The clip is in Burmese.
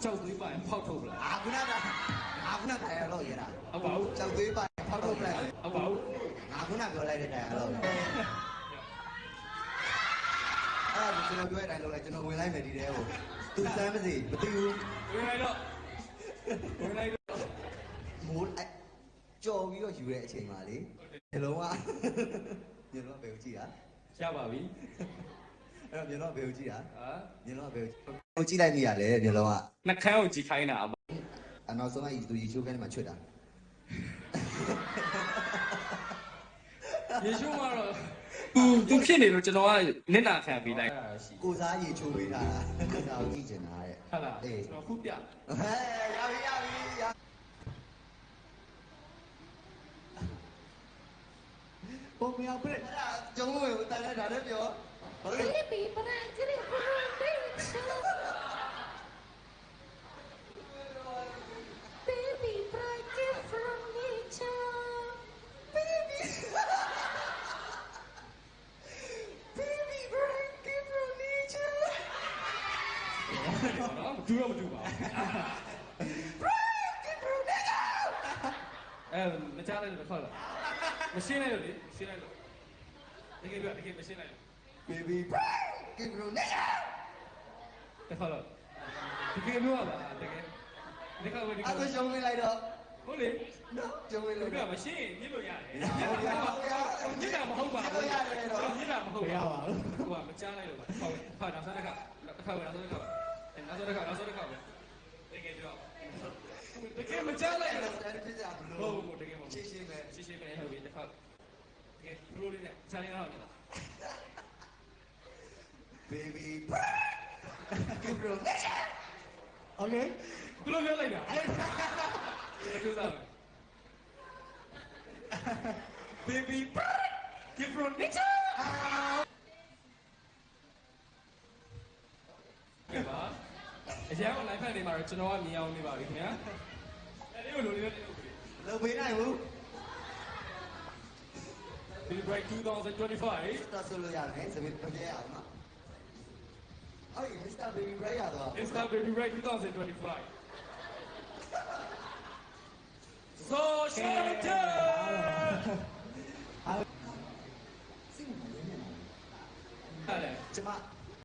ကြောက်သွေးပိုင်ဖောက်ထုတ်ပလားခုနကတိုင်ရလို့ရတာ ဟုတ်ပါဘူး ကြောက်သွေးပိုင်ဖောက်ထုတ်ပလိုက် ဟုတ်ပါဘူး ခုနပြောလိုက်တဲ့တိုင်ရလို့ကျွန်တော်ပြောတဲ့တိုင်လို့လိုက်ကျွန်တော်ဝင်လိုက်မယ်ဒီထဲကိုသူစမ်းမစီမသိဘူး ဝင်လိုက်တော့မိုးကြော်ပြီးတော့ယူတဲ့အချိန်ပါလေဒီလုံးကညလုံးကဘယ်ကိုကြည့်တာ ရပါပြီ အဲ့တော့ညလုံးကဘယ်ကိုကြည့်တာ ဟာ ညလုံးကဘယ်ကိုကြည့်လိုက်မိရလဲညလုံးက နှခမ်းကိုကြည့်ခိုင်းတာအမ နောက်ဆုံးကသူရေချိုးခန်းထဲမှာချွတ်တာ ရေရှိုးကတော့သူဖြစ်နေလို့ကျွန်တော်ကနစ်နာခံပေးလိုက်တာရှိ ကိုစားရေချိုးပေးထားတာဒါကိုကြည့်ချင်တာတဲ့ ဟုတ်လားကျွန်တော်ခုပြ ရပြီပုံမြောက်ပြည့်ကျုံးလို့တိုင်လိုက်တာလည်းပြောဘာလို့ Baby, but I didn't want to Baby, but I get from nature. Baby, baby, but I get from nature. နော်ဒူတော့မဒူပါမချလိုက်တော့ခေါ်လာမရှင်းလိုက်လို့လေရှင်းလိုက်လို့တကယ်ပြောတကယ်မရှင်းလိုက်လို့ baby give me nature တခေါ်လာတကယ်ပြောပါတကယ်ဒီကဝယ်ဒီက အဲ့ဒါရှုံးလိုက်တော့ ဟုတ်လေ နော်ရှုံးလိုက် ဒီ တော့ ကမရှင်းညစ်လို့ရတယ် ဟုတ်ရ ညစ်တာမဟုတ်ပါဘူး ရတယ်တော့ ညစ်တာမဟုတ်ပါဘူးဟိုကမချလိုက်လို့ဖာနောက်ဆုံးတစ်ခါနောက်ဆုံးတစ်ခါပဲတကယ်ပြောတကယ်မချလိုက်လို့ တယ်ဖြစ်ကြဘလို့ ဟုတ်တကယ်မဟုတ် ရှင်းရှင်းပဲ ရှင်းပဲဟုတ်ပြီတစ်ခါတကယ်ဘလို့လေးနဲ့ချလိုက်တော့နေတာ baby give me nature okay ဘလို့ပြောလိုက်တာအဲ့ဒါစား baby give from nature ကဲပါအရင်က live ဖက်နေမှာတော့ကျွန်တော်ကမြင်အောင်နေပါပြီခင်ဗျာအဲ့ဒီလိုလိုလေးလုပ်ပြီ လုံပေးနိုင်ဘူး Baby Break 2025 တော့ဆိုလို့ရတယ်စပင်းပြည့်အောင်နော်အဲ့ဒီ Mr. Baby Break ရတော့ Insta Baby Break 2025 Social Time စိတ်ဝင်နေနေ အဲ့ဒါ ကျမ